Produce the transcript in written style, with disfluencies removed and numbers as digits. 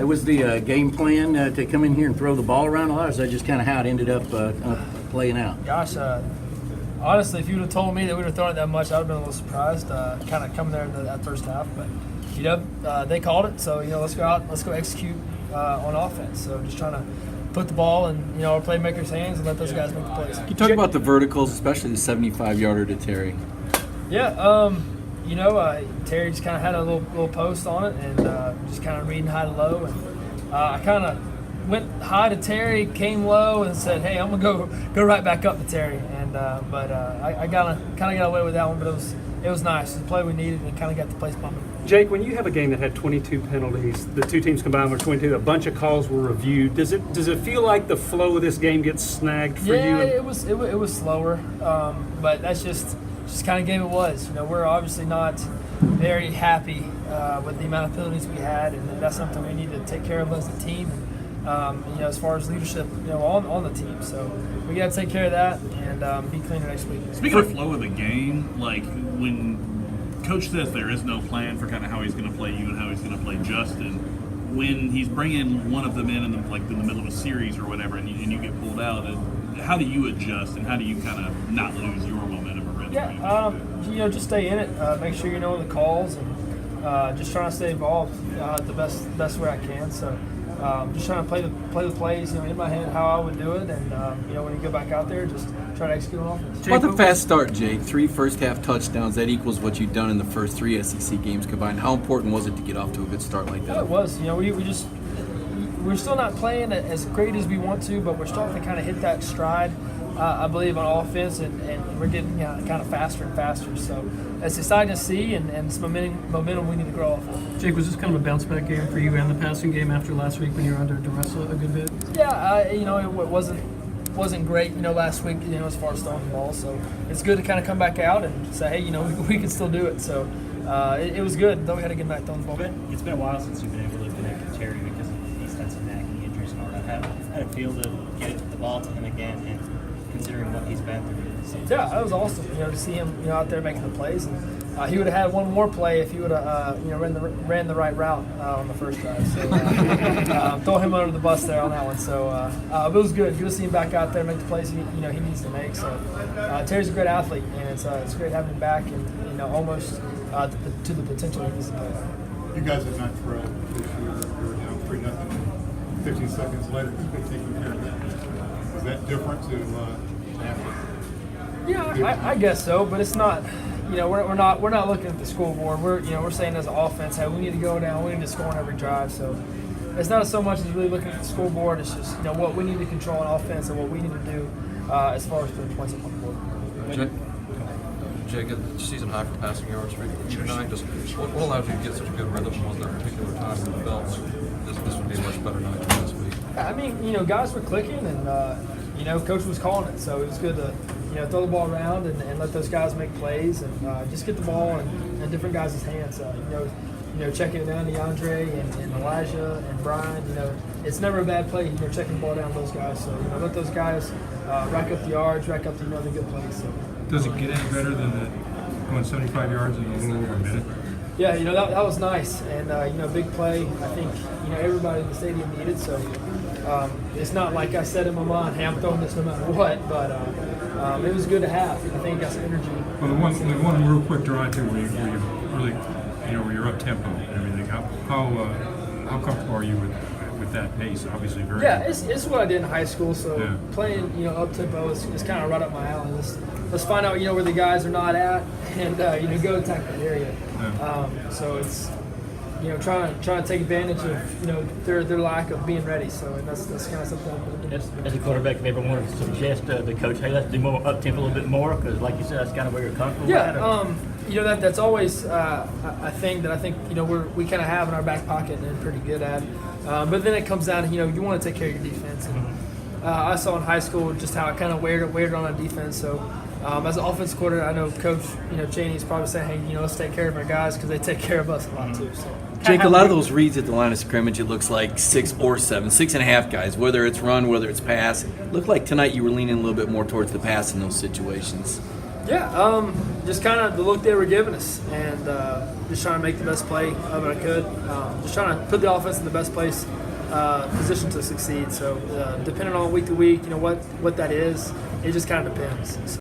was the game plan to come in here and throw the ball around a lot, or is that just kind of how it ended up playing out? Gosh, honestly, if you would have told me that we were throwing it that much, I would have been a little surprised, kind of coming there in that first half. But, they called it, so, let's go out, let's go execute on offense. So just trying to put the ball in, our playmakers' hands and let those guys make the plays. Can you talk about the verticals, especially the 75-yarder to Terry? Yeah, Terry just kind of had a little post on it and just kind of reading high to low. And I kind of went high to Terry, came low, and said, "Hey, I'm gonna go right back up to Terry." And but I kind of got away with that one, but it was nice. It was the play we needed, and kind of got the place bumping. Jake, when you have a game that had 22 penalties, the two teams combined were 22. A bunch of calls were reviewed. Does it feel like the flow of this game gets snagged for you? Yeah, it was slower, but that's just kind of game it was. We're obviously not very happy with the amount of penalties we had, and that's something we need to take care of as a team. As far as leadership, on the team. So we got to take care of that and be cleaner next week. Speaking of flow of the game, like when Coach says there is no plan for kind of how he's going to play you and how he's going to play Justin, when he's bringing one of them in the middle of a series or whatever, and you get pulled out, how do you adjust and how do you kind of not lose your momentum or rhythm? Yeah, just stay in it. Make sure you know the calls and just trying to stay involved the best way I can. So. Just trying to play the plays, in my head how I would do it, and when you go back out there, just try to execute on offense. About the fast start, Jake. 3 first-half touchdowns. That equals what you've done in the first 3 SEC games combined. How important was it to get off to a good start like that? It was. We're still not playing as great as we want to, but we're starting to kind of hit that stride. I believe on offense, and we're getting kind of faster and faster. So it's exciting to see, and some momentum we need to grow off of. Jake, was this kind of a bounce back game for you and the passing game after last week when you were under duress a good bit? Yeah, it wasn't great, last week, as far as throwing the ball. So it's good to kind of come back out and say, hey, we can still do it. So it was good. Though we had a good night throwing the ball. It's been a while since you've been able to connect with Terry because of these types of nagging injuries and all that. How did it feel to get the ball to him again, and considering what he's been through? Yeah, that was awesome. To see him, out there making the plays, and he would have had one more play if he would have, ran the right route on the first drive. So throw him under the bus there on that one. So but it was good. Good to see him back out there make the plays he needs to make. So Terry's a great athlete, and it's great having him back, and almost to the potential he needs to play. You guys have not thrilled this year. You're down 3-0. 15 seconds later, who's been taking care of that? Was that different to after? Yeah, I guess so, but it's not. We're not looking at the scoreboard. We're saying as an offense, hey, we need to go down. We need to score on every drive. So it's not so much as really looking at the scoreboard. It's just what we need to control on offense and what we need to do as far as putting points up on the board. Jake, season high for passing yards for you tonight. Just what allowed you to get such a good rhythm? Was there a particular time when you felt like this would be a much better night than this week? I mean, guys were clicking, and coach was calling it, so it was good to throw the ball around and let those guys make plays and just get the ball in different guys' hands. Checking it down to Andre and Elijah and Brian. It's never a bad play. Checking the ball down to those guys. So let those guys rack up the yards, rack up the good plays. So. Does it get any better than going 75 yards in a little over a minute? Yeah, that was nice, and big play. I think everybody in the stadium needed. So it's not like I said in my mind, hey, I'm throwing this no matter what. But it was good to have. I think it got some energy. Well, the one real quick drive too, where you really, where you're up tempo and everything. How comfortable are you with that pace? Obviously, very. Yeah, it's what I did in high school. So playing, up tempo is kind of right up my alley. Let's find out, where the guys are not at, and go attack that area. Yeah. So it's trying to take advantage of their lack of being ready. So that's kind of something I'm doing. As a quarterback, if you ever want to suggest to the coach, hey, let's do more up tempo a little bit more, because like you said, that's kind of where you're comfortable. Yeah, that's always a thing that I think we kind of have in our back pocket and pretty good at. But then it comes down to you want to take care of your defense. And I saw in high school just how I kind of weighed it on our defense. So as an offensive coordinator, I know Coach Cheney's probably saying, hey, let's take care of our guys because they take care of us a lot too. So. Jake, a lot of those reads at the line of scrimmage, it looks like 6 or 7, 6.5 guys, whether it's run, whether it's pass. It looked like tonight you were leaning a little bit more towards the pass in those situations. Yeah, just kind of the look they were giving us, and just trying to make the best play of it I could. Just trying to put the offense in the best place, position to succeed. So depending on week to week, what that is, it just kind of depends. So,